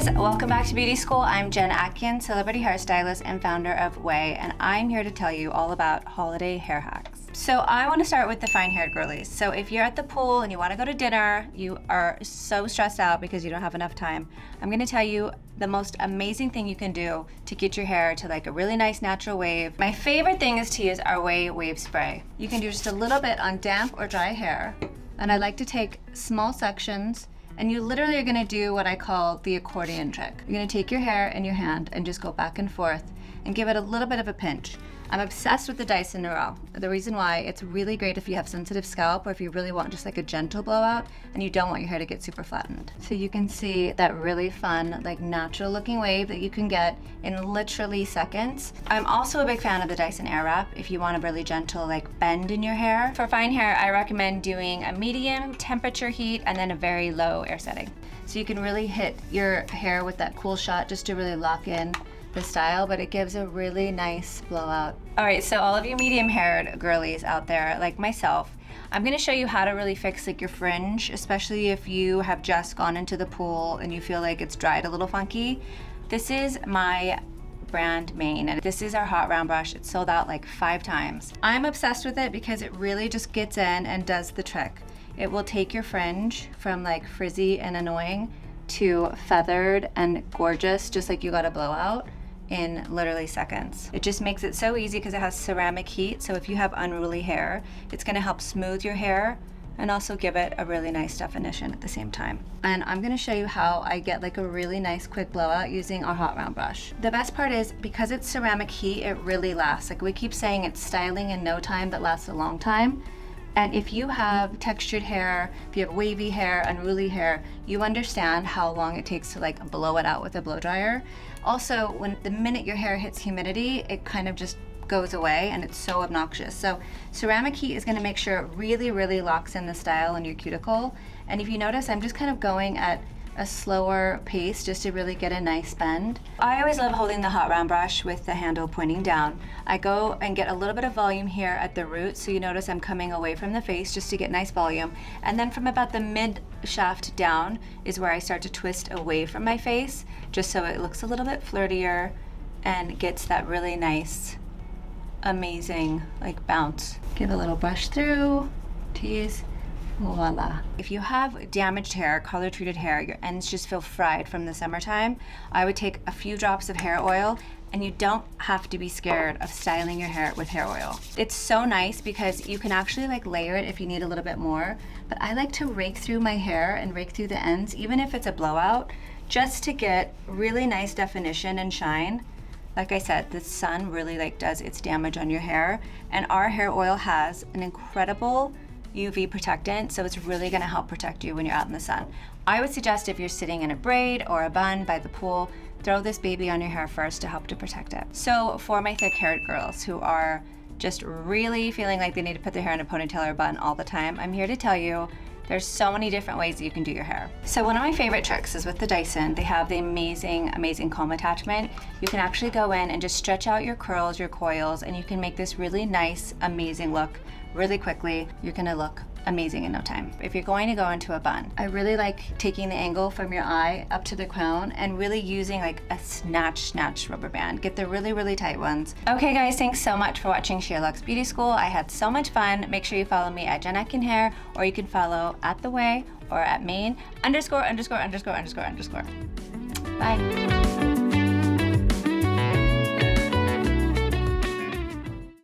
guys, welcome back to Beauty School. I'm Jen Atkin, celebrity hairstylist and founder of Ouai, and I'm here to tell you all about holiday hair hacks. So I want to start with the fine-haired girlies. So if you're at the pool and you want to go to dinner, you are so stressed out because you don't have enough time, I'm going to tell you the most amazing thing you can do to get your hair to like a really nice natural wave. My favorite thing is to use our Ouai wave spray. You can do just a little bit on damp or dry hair, and I like to take small sections, and you literally are gonna do what I call the accordion trick. You're gonna take your hair in your hand and just go back and forth and give it a little bit of a pinch. I'm obsessed with the Dyson Neuro. The reason why, it's really great if you have sensitive scalp or if you really want just like a gentle blowout and you don't want your hair to get super flattened. So you can see that really fun, like natural looking wave that you can get in literally seconds. I'm also a big fan of the Dyson Airwrap if you want a really gentle like bend in your hair. For fine hair, I recommend doing a medium temperature heat and then a very low air setting. So you can really hit your hair with that cool shot just to really lock in the style, but it gives a really nice blowout. All right, so all of you medium-haired girlies out there, like myself, I'm gonna show you how to really fix like your fringe, especially if you have just gone into the pool and you feel like it's dried a little funky. This is my brand Maine, and this is our hot round brush. It's sold out like 5 times. I'm obsessed with it because it really just gets in and does the trick. It will take your fringe from like frizzy and annoying to feathered and gorgeous, just like you got a blowout, in literally seconds. It just makes it so easy because it has ceramic heat, so if you have unruly hair, it's gonna help smooth your hair and also give it a really nice definition at the same time. And I'm gonna show you how I get like a really nice quick blowout using our hot round brush. The best part is because it's ceramic heat, it really lasts. Like we keep saying, it's styling in no time that lasts a long time. And if you have textured hair, if you have wavy hair, unruly hair, you understand how long it takes to like blow it out with a blow dryer. Also, when the minute your hair hits humidity, it kind of just goes away and it's so obnoxious. So ceramic heat is gonna make sure it really, really locks in the style in your cuticle. And if you notice, I'm just kind of going at a slower pace just to really get a nice bend. I always love holding the hot round brush with the handle pointing down. I go and get a little bit of volume here at the root, so you notice I'm coming away from the face just to get nice volume. And then from about the mid shaft down is where I start to twist away from my face, just so it looks a little bit flirtier and gets that really nice, amazing like bounce. Give a little brush through, tease. Voila. If you have damaged hair, color treated hair, your ends just feel fried from the summertime, I would take a few drops of hair oil, and you don't have to be scared of styling your hair with hair oil. It's so nice because you can actually like layer it if you need a little bit more, but I like to rake through my hair and rake through the ends, even if it's a blowout, just to get really nice definition and shine. Like I said, the sun really like does its damage on your hair, and our hair oil has an incredible UV protectant, so it's really gonna help protect you when you're out in the sun. I would suggest if you're sitting in a braid or a bun by the pool, throw this baby on your hair first to help to protect it. So for my thick-haired girls who are just really feeling like they need to put their hair in a ponytail or a bun all the time, I'm here to tell you there's so many different ways that you can do your hair. So one of my favorite tricks is with the Dyson. They have the amazing comb attachment. You can actually go in and just stretch out your curls, your coils, and you can make this really nice, amazing look really quickly. You're gonna look amazing in no time. If you're going to go into a bun, I really like taking the angle from your eye up to the crown and really using like a snatch rubber band. Get the really tight ones. Okay guys, thanks so much for watching Sheerluxe Beauty School. I had so much fun. Make sure you follow me at Jen Atkin Hair, or you can follow at The Ouai or at Maine ________. Bye.